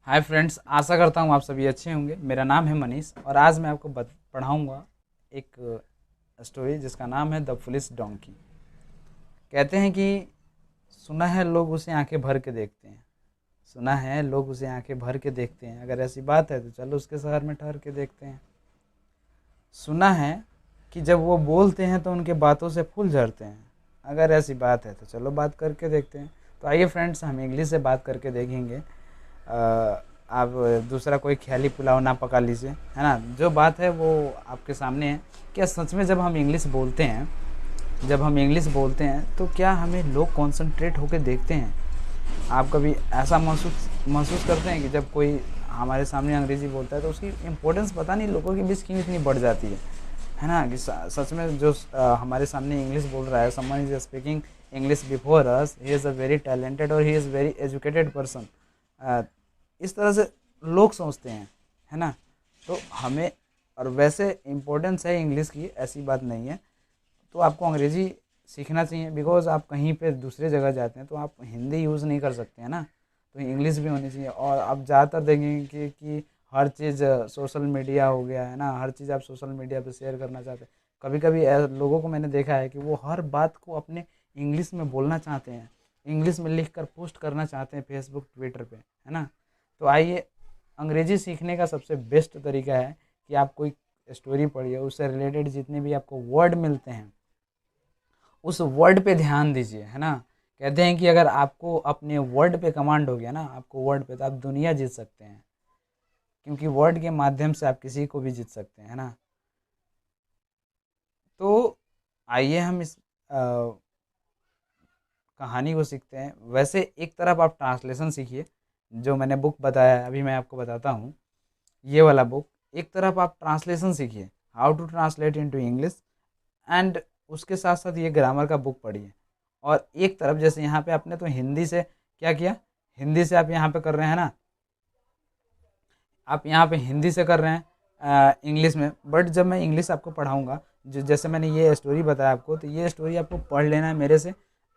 Hi friends, आशा करता हूँ आप सभी अच्छे होंगे। मेरा नाम है मनीष और आज मैं आपको पढ़ाऊँगा एक स्टोरी जिसका नाम है द पुलिस डोंकी। कहते हैं कि सुना है लोग उसे आंखें भर के देखते हैं। सुना है लोग उसे आंखें भर के देखते हैं। अगर ऐसी बात है तो चलो उसके शहर में ठहर के देखते हैं। सुना है कि जब वो बोलते हैं तो उनके बातों से फूल झड़ते हैं। अगर ऐसी बात है तो चलो बात करके देखते हैं। तो आइए फ्रेंड्स, हम इंग्लिश से बात करके देखेंगे। आप दूसरा कोई ख्याली पुलाव ना पका लीजिए, है ना। जो बात है वो आपके सामने है। क्या सच में जब हम इंग्लिश बोलते हैं तो क्या हमें लोग कॉन्सेंट्रेट होकर देखते हैं? आप कभी ऐसा महसूस महसूस करते हैं कि जब कोई हमारे सामने अंग्रेज़ी बोलता है तो उसकी इम्पोर्टेंस पता नहीं लोगों के बीच क्यों इतनी बढ़ जाती है ना। कि सच में जो हमारे सामने इंग्लिश बोल रहा है, someone is speaking English before us, he is a very talented और he is very educated person. इस तरह से लोग सोचते हैं, है ना। तो हमें, और वैसे इम्पोर्टेंस है इंग्लिश की, ऐसी बात नहीं है। तो आपको अंग्रेज़ी सीखना चाहिए, बिकॉज़ आप कहीं पे दूसरे जगह जाते हैं तो आप हिंदी यूज़ नहीं कर सकते हैं ना। तो इंग्लिश भी होनी चाहिए। और आप ज़्यादातर देखेंगे कि हर चीज़ सोशल मीडिया हो गया है ना, हर चीज़ आप सोशल मीडिया पे शेयर करना चाहते हैं। कभी कभी लोगों को मैंने देखा है कि वो हर बात को अपने इंग्लिश में बोलना चाहते हैं, इंग्लिश में लिख कर पोस्ट करना चाहते हैं फेसबुक ट्विटर पे, है ना। तो आइए, अंग्रेज़ी सीखने का सबसे बेस्ट तरीका है कि आप कोई स्टोरी पढ़िए, उससे रिलेटेड जितने भी आपको वर्ड मिलते हैं उस वर्ड पे ध्यान दीजिए, है ना। कहते हैं कि अगर आपको अपने वर्ड पे कमांड हो गया ना, आपको वर्ड पे, तो आप दुनिया जीत सकते हैं। क्योंकि वर्ड के माध्यम से आप किसी को भी जीत सकते हैं, है ना। तो आइए हम इस कहानी को सीखते हैं। वैसे एक तरफ आप ट्रांसलेशन सीखिए, जो मैंने बुक बताया है अभी मैं आपको बताता हूँ, ये वाला बुक। एक तरफ आप ट्रांसलेशन सीखिए, how to translate into English, and उसके साथ साथ ये ग्रामर का बुक पढ़िए। और एक तरफ जैसे यहाँ पे आपने तो हिंदी से क्या किया, हिंदी से आप यहाँ पे कर रहे हैं ना, आप यहाँ पे हिंदी से कर रहे हैं इंग्लिश में। बट जब मैं इंग्लिश आपको पढ़ाऊँगा, जो जैसे मैंने ये स्टोरी बताया आपको, तो ये स्टोरी आपको पढ़ लेना है मेरे से,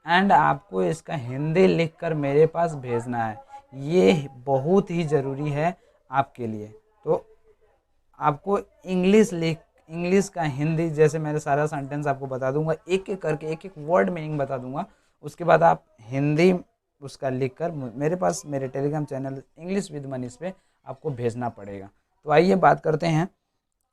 एंड आपको इसका हिंदी लिख कर मेरे पास भेजना है। ये बहुत ही ज़रूरी है आपके लिए। तो आपको इंग्लिश का हिंदी, जैसे मैंने सारा सेंटेंस आपको बता दूंगा, एक एक करके एक एक वर्ड मीनिंग बता दूंगा। उसके बाद आप हिंदी उसका लिख कर मेरे पास, मेरे Telegram channel English with Manish पे आपको भेजना पड़ेगा। तो आइए बात करते हैं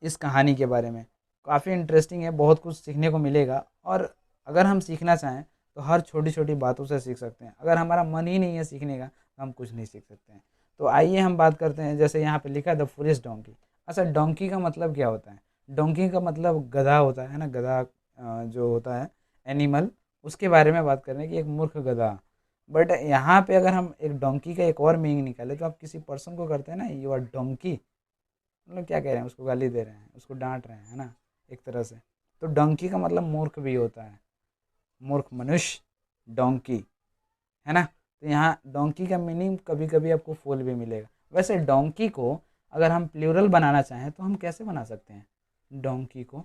इस कहानी के बारे में। काफ़ी इंटरेस्टिंग है, बहुत कुछ सीखने को मिलेगा। और अगर हम सीखना चाहें तो हर छोटी छोटी बातों से सीख सकते हैं। अगर हमारा मन ही नहीं है सीखने का तो हम कुछ नहीं सीख सकते हैं। तो आइए हम बात करते हैं, जैसे यहाँ पे लिखा है द फुलेस्ट डोंकी। अच्छा, डोंकी का मतलब क्या होता है? डोंकी का मतलब गधा होता है ना, गधा जो होता है एनिमल, उसके बारे में बात कर रहे हैं कि एक मूर्ख गधा। बट यहाँ पे अगर हम एक डोंकी का एक और मीनिंग निकाले तो आप किसी पर्सन को करते हैं ना, यू आर डोंकी, मतलब क्या कह रहे हैं, उसको गाली दे रहे हैं, उसको डांट रहे हैं, है ना, एक तरह से। तो डोंकी का मतलब मूर्ख भी होता है, मूर्ख मनुष्य, डोंकी, है ना। तो यहाँ डोंकी का मीनिंग कभी कभी आपको फूल भी मिलेगा। वैसे डोंकी को अगर हम प्लूरल बनाना चाहें तो हम कैसे बना सकते हैं डोंकी को?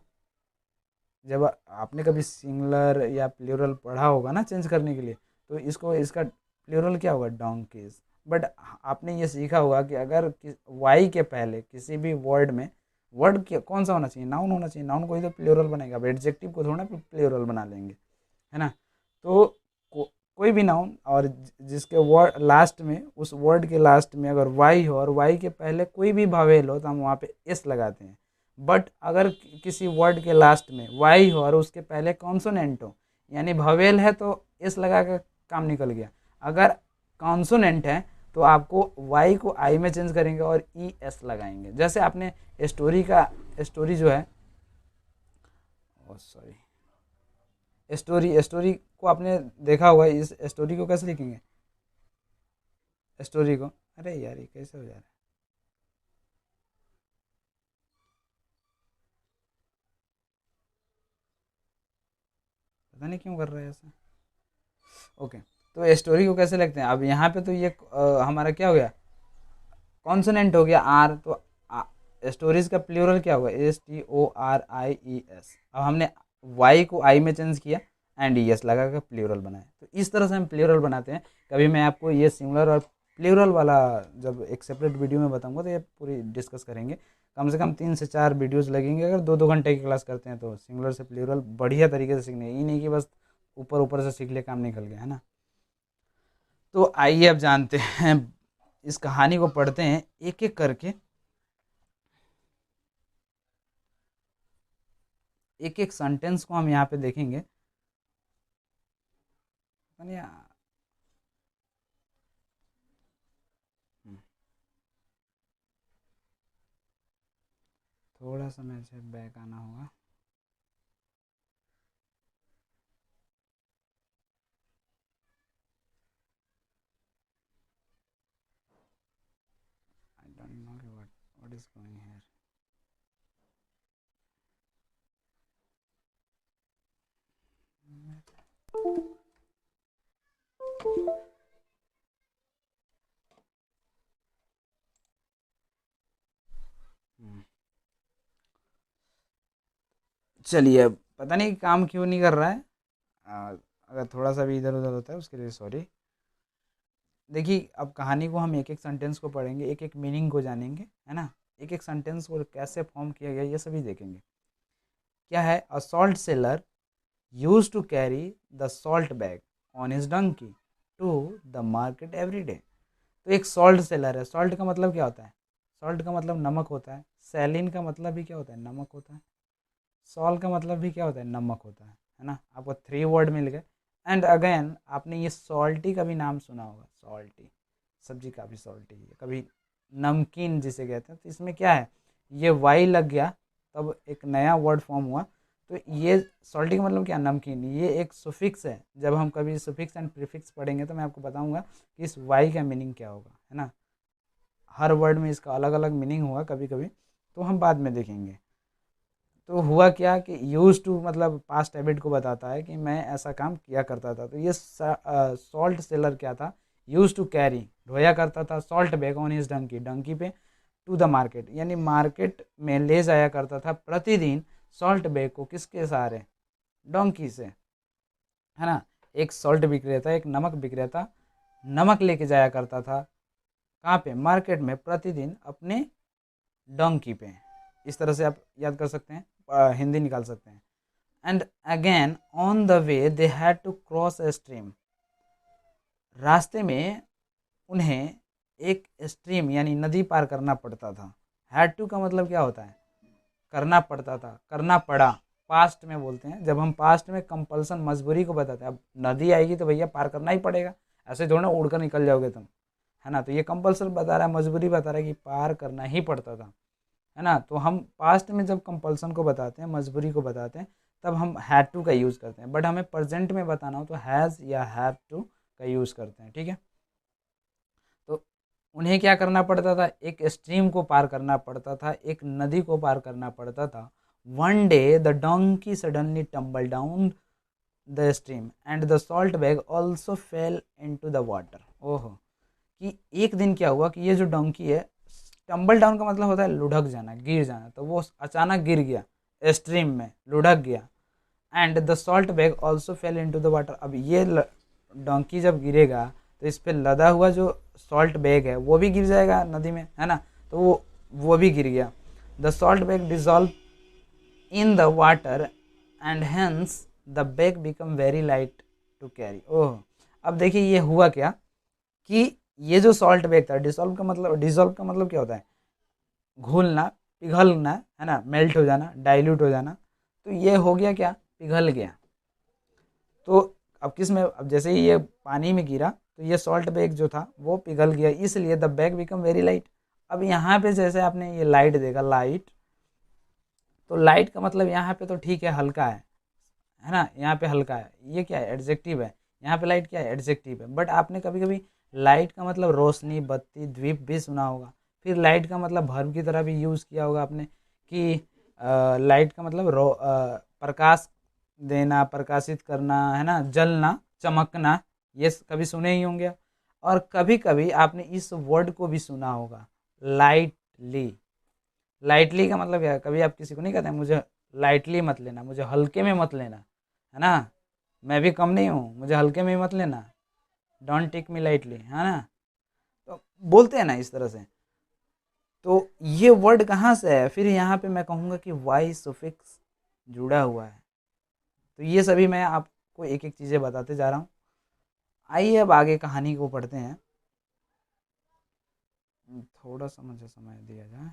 जब आपने कभी सिंगुलर या प्लूरल पढ़ा होगा ना चेंज करने के लिए, तो इसका प्लूरल क्या होगा? डोंकीज। बट आपने ये सीखा होगा कि अगर वाई के पहले किसी भी वर्ड में, वर्ड कौन सा होना चाहिए? नाउन होना चाहिए। नाउन को ही तो प्लूरल बनेगा, अब एडजेक्टिव को थोड़ा प्लूरल बना लेंगे, है ना। तो कोई भी नाउन, और जिसके वर्ड लास्ट में, उस वर्ड के लास्ट में अगर वाई हो और वाई के पहले कोई भी भावेल हो तो हम वहाँ पे एस लगाते हैं। बट अगर किसी वर्ड के लास्ट में वाई हो और उसके पहले कॉन्सोनेंट हो, यानी भवेल है, तो एस लगा कर काम निकल गया। अगर कॉन्सोनेंट है तो आपको वाई को आई में चेंज करेंगे और ई एस लगाएंगे। जैसे आपने स्टोरी जो है, सॉरी, स्टोरी को आपने देखा होगा। इस स्टोरी को कैसे लिखेंगे? स्टोरी को, अरे यार ये कैसे हो जा रहा है, पता नहीं क्यों कर रहा है ऐसा। ओके, तो स्टोरी को कैसे लिखते हैं? अब यहाँ पे तो ये हमारा क्या हो गया, कॉन्सोनेंट हो गया आर। तो स्टोरीज का प्लूरल क्या होगा? STORIES। अब हमने वाई को आई में चेंज किया एंड ES लगा कर प्लूरल बनाया। तो इस तरह से हम प्लूरल बनाते हैं। कभी मैं आपको ये सिंगुलर और प्लूरल वाला जब एक सेपरेट वीडियो में बताऊंगा तो ये पूरी डिस्कस करेंगे। कम से कम 3 से 4 वीडियोस लगेंगे अगर 2-2 घंटे की क्लास करते हैं तो सिंगुलर से प्लूरल बढ़िया तरीके से सीखने, ये नहीं कि बस ऊपर ऊपर से सीख ले काम निकल गया, है ना। तो आइए अब जानते हैं, इस कहानी को पढ़ते हैं एक एक करके, एक एक सेंटेंस को हम यहाँ पे देखेंगे। थोड़ा सा मेरे से बैक आना होगा। I don't know what is going here. चलिए, अब पता नहीं काम क्यों नहीं कर रहा है। अगर थोड़ा सा भी इधर उधर होता है उसके लिए सॉरी। देखिए, अब कहानी को हम एक एक सेंटेंस को पढ़ेंगे, एक एक मीनिंग को जानेंगे, है ना। एक एक सेंटेंस को कैसे फॉर्म किया गया ये सभी देखेंगे। क्या है, a salt seller use to carry the salt bag on his donkey to the market every day. तो एक सॉल्ट सेलर है, सॉल्ट का मतलब क्या होता है, सॉल्ट का मतलब नमक होता है, सैलिन का मतलब भी क्या होता है, नमक होता है, सॉल का मतलब भी क्या होता है, नमक होता है ना। आपको 3 वर्ड मिल गए। एंड अगेन आपने ये सॉल्टी का भी नाम सुना होगा, सॉल्टी सब्जी काफ़ी सॉल्टी है, कभी नमकीन जिसे कहते हैं। तो इसमें क्या है, ये वाई लग गया तब एक नया वर्ड फॉर्म हुआ। तो ये सॉल्टी का मतलब क्या, नमकीन, ये एक सुफिक्स है। जब हम कभी सुफिक्स एंड प्रीफिक्स पढ़ेंगे तो मैं आपको बताऊंगा कि इस वाई का मीनिंग क्या होगा, है ना। हर वर्ड में इसका अलग अलग मीनिंग होगा कभी कभी, तो हम बाद में देखेंगे। तो हुआ क्या कि यूज टू मतलब पास्ट हैबिट को बताता है कि मैं ऐसा काम किया करता था। तो ये सॉल्ट सेलर क्या था, यूज टू कैरी, ढोया करता था salt bag on his donkey, donkey पे, टू द मार्केट, यानी मार्केट में ले जाया करता था प्रतिदिन सॉल्ट बैग को, किसके सहारे, डोंकी से, है ना। एक सॉल्ट विक्रेता, एक नमक विक्रेता नमक लेके जाया करता था कहाँ पे, मार्केट में, प्रतिदिन अपने डोंकी पे। इस तरह से आप याद कर सकते हैं, हिंदी निकाल सकते हैं। And again on the way they had to cross a stream, रास्ते में उन्हें एक स्ट्रीम यानी नदी पार करना पड़ता था। हैड टू का मतलब क्या होता है, करना पड़ता था, करना पड़ा, पास्ट में बोलते हैं। जब हम पास्ट में कंपल्सन मजबूरी को बताते हैं, अब नदी आएगी तो भैया पार करना ही पड़ेगा, ऐसे थोड़ा ना उड़कर निकल जाओगे तुम, है ना। तो ये कंपल्सन बता रहा है, मजबूरी बता रहा है कि पार करना ही पड़ता था, है ना। तो हम पास्ट में जब कंपल्सन को बताते हैं, मजबूरी को बताते हैं, तब हम हैड टू का यूज़ करते हैं। बट हमें प्रेजेंट में बताना हो तो हैज़ या हैव टू का यूज़ करते हैं, ठीक है। तो उन्हें क्या करना पड़ता था, एक स्ट्रीम को पार करना पड़ता था, एक नदी को पार करना पड़ता था। One day the donkey suddenly tumble down the stream and the salt bag also fail into the water. ओहो, कि एक दिन क्या हुआ कि ये जो डोंकी है, टम्बल डाउन का मतलब होता है लुढ़क जाना, गिर जाना, तो वो अचानक गिर गया स्ट्रीम में, लुढ़क गया। And the salt bag also fail into the water. अब ये डोंकी जब गिरेगा तो इस पर लदा हुआ जो सॉल्ट बैग है वो भी गिर जाएगा नदी में, है ना। तो वो भी गिर गया। The salt bag dissolve in the water and hence the bag become very light to carry. Oh, अब देखिए ये हुआ क्या कि ये जो सॉल्ट बैग था, डिसॉल्व का मतलब क्या होता है, घुलना, पिघलना, है ना, मेल्ट हो जाना, डाइल्यूट हो जाना। तो ये हो गया क्या, पिघल गया। तो अब किस में, अब जैसे ही ये पानी में गिरा तो ये सॉल्ट बैग जो था वो पिघल गया, इसलिए the bag become very light. अब यहाँ पे जैसे आपने ये लाइट देखा, लाइट, तो लाइट का मतलब यहाँ पे तो ठीक है हल्का है ना, यहाँ पे हल्का है, ये क्या है, एडजेक्टिव है। यहाँ पे लाइट क्या है, एडजेक्टिव है। बट आपने कभी कभी लाइट का मतलब रोशनी, बत्ती, द्वीप भी सुना होगा। फिर लाइट का मतलब वर्ब की तरह भी यूज़ किया होगा आपने कि लाइट का मतलब प्रकाश देना, प्रकाशित करना, है ना, जलना, चमकना, ये कभी सुने ही होंगे। और कभी कभी आपने इस वर्ड को भी सुना होगा, लाइटली। लाइटली का मतलब क्या है, कभी आप किसी को नहीं कहते हैं मुझे लाइटली मत लेना, मुझे हल्के में मत लेना, है ना, मैं भी कम नहीं हूँ, मुझे हल्के में मत लेना, डोंट टेक मी लाइटली, है ना। तो बोलते हैं ना इस तरह से। तो ये वर्ड कहाँ से है, फिर यहाँ पे मैं कहूँगा कि वाई सुफिक्स जुड़ा हुआ है। तो ये सभी मैं आपको एक एक चीज़ें बताते जा रहा हूँ। आइए अब आगे कहानी को पढ़ते हैं। थोड़ा सा मुझे समय दिया जाए।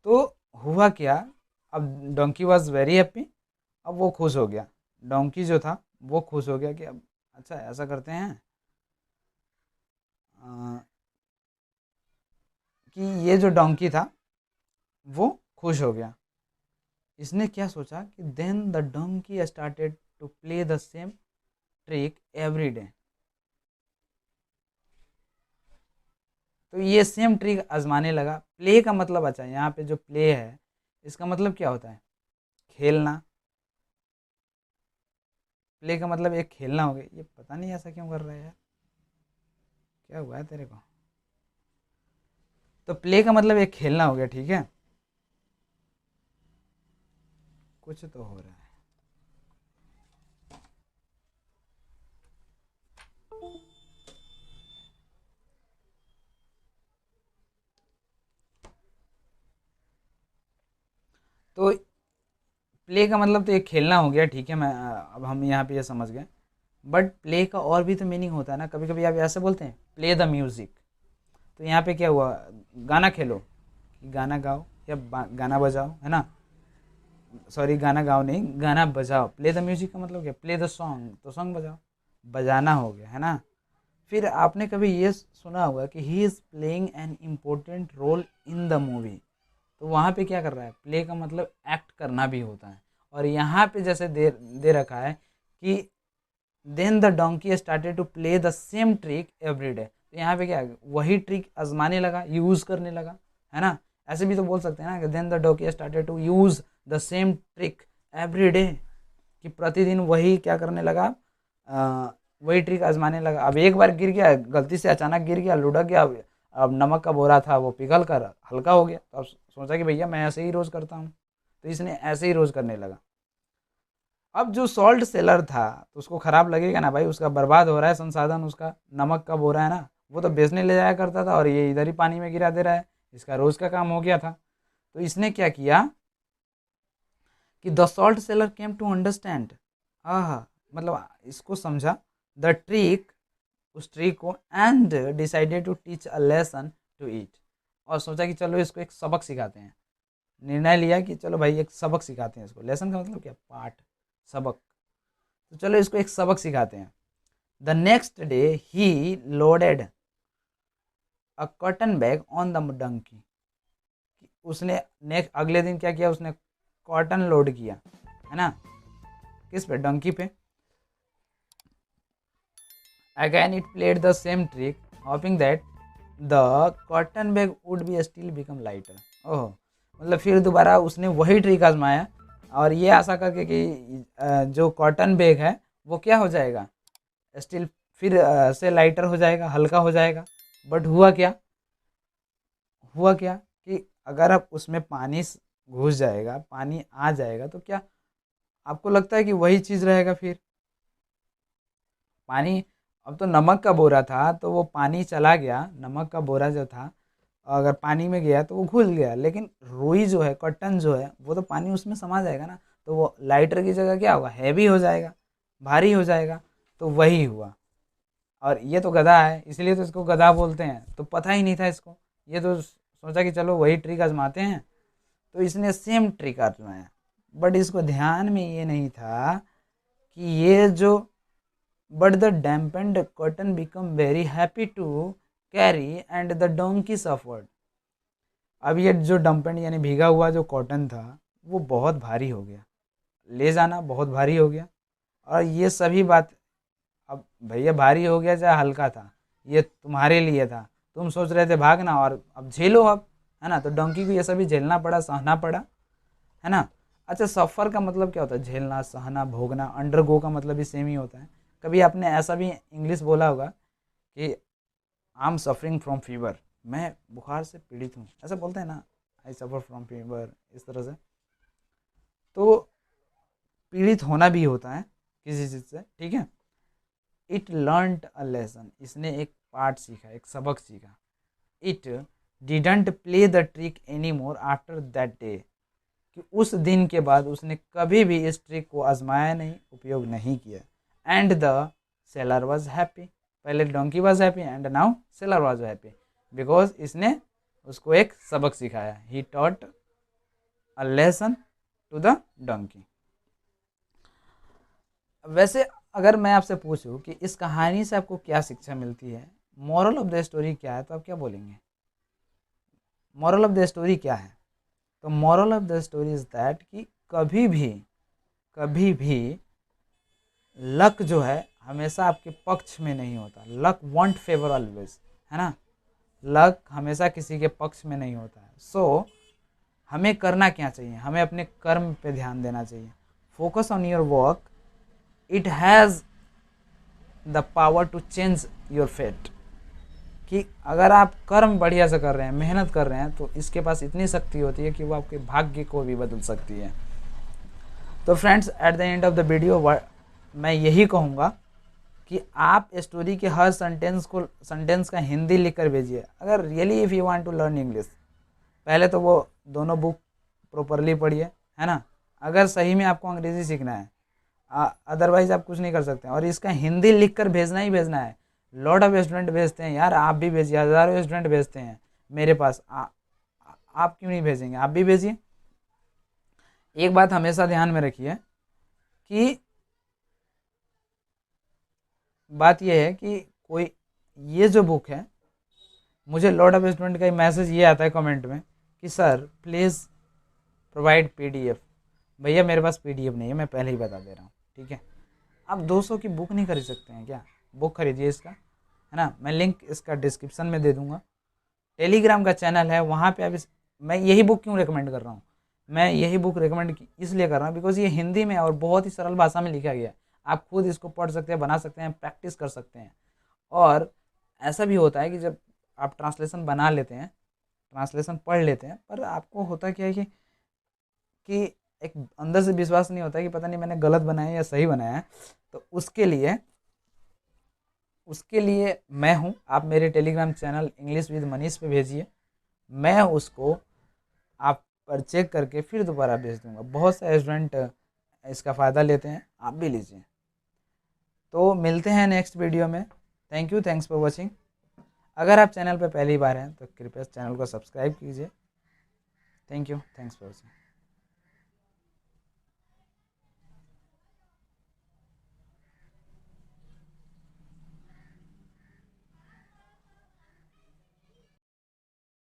तो हुआ क्या, अब डोंकी वॉज वेरी हैप्पी। अब वो खुश हो गया, डोंकी जो था वो खुश हो गया कि अब अच्छा ऐसा करते हैं कि ये जो डोंकी था वो खुश हो गया। इसने क्या सोचा कि then the donkey started to play the same trick every day. तो ये सेम ट्रिक आजमाने लगा। प्ले का मतलब, अच्छा यहाँ पे जो प्ले है इसका मतलब क्या होता है, खेलना। प्ले का मतलब एक खेलना हो गया। ये पता नहीं ऐसा क्यों कर रहा है यार, क्या हुआ है तेरे को। तो प्ले का मतलब एक खेलना हो गया, ठीक है। कुछ तो हो रहा है। तो प्ले का मतलब तो एक खेलना हो गया, ठीक है। मैं अब हम यहाँ पे ये समझ गए। बट प्ले का और भी तो मीनिंग होता है ना। कभी कभी आप ऐसे बोलते हैं प्ले द म्यूजिक। तो यहाँ पे क्या हुआ, गाना खेलो, गाना गाओ या गाना बजाओ, है ना। सॉरी, गाना गाओ नहीं, गाना बजाओ। प्ले द म्यूजिक का मतलब क्या, प्ले द सॉन्ग, तो सॉन्ग बजाओ, बजाना हो गया, है ना। फिर आपने कभी ये सुना होगा कि he is playing an important role in the movie. तो वहाँ पे क्या कर रहा है, प्ले का मतलब एक्ट करना भी होता है। और यहाँ पे जैसे दे दे रखा है कि then the donkey started to play the same trick every day. तो यहाँ पे क्या है, वही ट्रिक आजमाने लगा, यूज़ करने लगा, है ना। ऐसे भी तो बोल सकते हैं ना कि then the donkey started to use the same trick every day, कि प्रतिदिन वही क्या करने लगा, वही ट्रिक आजमाने लगा। अब एक बार गिर गया, गलती से अचानक गिर गया, लुढ़क गया। अब नमक का बोरा था वो पिघल कर हल्का हो गया। तो अब सोचा कि भैया मैं ऐसे ही रोज़ करता हूँ। तो इसने ऐसे ही रोज़ करने लगा। अब जो सॉल्ट सेलर था तो उसको ख़राब लगेगा ना भाई, उसका बर्बाद हो रहा है संसाधन, उसका नमक का बोरा है ना, वो तो बेचने ले जाया करता था और ये इधर ही पानी में गिरा दे रहा है। इसका रोज़ का काम हो गया था। तो इसने क्या किया कि the salt seller came to understand, हाँ, मतलब इसको समझा, द ट्रिक, उस ट्रिक को, and decided to teach a lesson to it. और सोचा कि चलो इसको एक सबक सिखाते हैं। निर्णय लिया कि चलो भाई एक सबक सिखाते हैं इसको। लेसन का मतलब क्या, पाठ, सबक। तो चलो इसको एक सबक सिखाते हैं। The next day he loaded a cotton bag on the donkey. उसने नेक्स्ट अगले दिन क्या किया, उसने कॉटन लोड किया, है ना, किस पे, डंकी पे। Again it played the same trick, hoping that the cotton bag would be still become lighter. Oh, मतलब फिर दोबारा उसने वही ट्रिक आजमाया और ये आशा करके कि जो कॉटन बैग है वो क्या हो जाएगा, स्टिल फिर से लाइटर हो जाएगा, हल्का हो जाएगा। बट हुआ क्या कि अगर आप उसमें पानी घुस जाएगा, पानी आ जाएगा, तो क्या आपको लगता है कि वही चीज़ रहेगा फिर, पानी। अब तो नमक का बोरा था तो वो पानी चला गया, नमक का बोरा जो था अगर पानी में गया तो वो घुल गया। लेकिन रुई जो है, कॉटन जो है, वो तो पानी उसमें समा जाएगा ना। तो वो लाइटर की जगह क्या होगा, हैवी हो जाएगा, भारी हो जाएगा। तो वही हुआ। और ये तो गधा है, इसलिए तो इसको गधा बोलते हैं। तो पता ही नहीं था इसको, ये तो सोचा कि चलो वही ट्रिक आजमाते हैं। तो इसने सेम ट्रिक आजमाया। बट इसको ध्यान में ये नहीं था कि ये जो, but the dampened cotton become very happy to carry and the donkey suffered. अब ये जो डम्पेंड यानी भीगा हुआ जो कॉटन था वो बहुत भारी हो गया, ले जाना बहुत भारी हो गया। और ये सभी बात, अब भैया भारी हो गया चाहे हल्का था, ये तुम्हारे लिए था। तुम सोच रहे थे भागना, और अब झेलो अब, है ना। तो डोंकी को ये सभी झेलना पड़ा, सहना पड़ा, है ना। अच्छा, सफ़र का मतलब क्या होता है, झेलना, सहना, भोगना। अंडरगो का मतलब भी सेम ही होता है। कभी आपने ऐसा भी इंग्लिश बोला होगा कि I am suffering from fever, मैं बुखार से पीड़ित हूँ, ऐसा बोलते हैं ना, आई सफ़र फ्रॉम फीवर, इस तरह से। तो पीड़ित होना भी होता है किसी चीज़ से, ठीक है। इट लर्नड अ लेसन, इसने एक पाठ सीखा, एक सबक सीखा। It didn't play the trick any more after that day, कि उस दिन के बाद उसने कभी भी इस ट्रिक को आजमाया नहीं, उपयोग नहीं किया। And the seller was happy, पहले donkey was happy and now seller was happy, because इसने उसको एक सबक सिखाया। He taught a lesson to the donkey. वैसे अगर मैं आपसे पूछूं कि इस कहानी से आपको क्या शिक्षा मिलती है, मॉरल ऑफ द स्टोरी क्या है, तो आप क्या बोलेंगे? मॉरल ऑफ द स्टोरी क्या है? तो moral of the story is that कि कभी भी लक जो है हमेशा आपके पक्ष में नहीं होता। लक वॉन्ट फेवर ऑलवेज, है ना। लक हमेशा किसी के पक्ष में नहीं होता है। सो हमें करना क्या चाहिए? हमें अपने कर्म पे ध्यान देना चाहिए। Focus on your work, it has the power to change your fate. कि अगर आप कर्म बढ़िया से कर रहे हैं, मेहनत कर रहे हैं, तो इसके पास इतनी शक्ति होती है कि वो आपके भाग्य को भी बदल सकती है। तो friends, at the end of the video मैं यही कहूँगा कि आप स्टोरी के हर सेंटेंस का हिंदी लिख कर भेजिए। अगर really if you want to learn English, पहले तो वो दोनों बुक प्रॉपरली पढ़िए, है ना। अगर सही में आपको अंग्रेज़ी सीखना है, अदरवाइज आप कुछ नहीं कर सकते। और इसका हिंदी लिख कर भेजना ही भेजना है। लॉट ऑफ स्टूडेंट भेजते हैं यार, आप भी भेजिए, हज़ारों स्टूडेंट भेजते हैं मेरे पास। आप क्यों नहीं भेजेंगे? आप भी भेजिए। एक बात हमेशा ध्यान में रखिए कि बात यह है कि कोई ये जो बुक है, मुझे लॉट ऑफ स्टूडेंट का मैसेज ये आता है कमेंट में कि सर प्लीज़ प्रोवाइड पीडीएफ। भैया मेरे पास पीडीएफ नहीं है, मैं पहले ही बता दे रहा हूँ, ठीक है। आप 200 की बुक नहीं खरीद सकते हैं क्या? बुक खरीदिए इसका, है ना। मैं लिंक इसका डिस्क्रिप्शन में दे दूंगा। टेलीग्राम का चैनल है, वहाँ पे आप मैं यही बुक क्यों रिकमेंड कर रहा हूँ? मैं यही बुक रिकमेंड इसलिए कर रहा हूँ बिकॉज ये हिंदी में और बहुत ही सरल भाषा में लिखा गया है। आप खुद इसको पढ़ सकते हैं, बना सकते हैं, प्रैक्टिस कर सकते हैं। और ऐसा भी होता है कि जब आप ट्रांसलेशन बना लेते हैं, ट्रांसलेशन पढ़ लेते हैं, पर आपको होता क्या है कि एक अंदर से विश्वास नहीं होता कि पता नहीं मैंने गलत बनाया या सही बनाया है। तो उसके लिए मैं हूँ। आप मेरे Telegram channel English with Manish पे भेजिए, मैं उसको आप पर चेक करके फिर दोबारा भेज दूंगा। बहुत से स्टूडेंट इसका फ़ायदा लेते हैं, आप भी लीजिए। तो मिलते हैं नेक्स्ट वीडियो में। Thank you, thanks for watching. अगर आप चैनल पर पहली बार हैं तो कृपया चैनल को सब्सक्राइब कीजिए। Thank you, thanks for watching.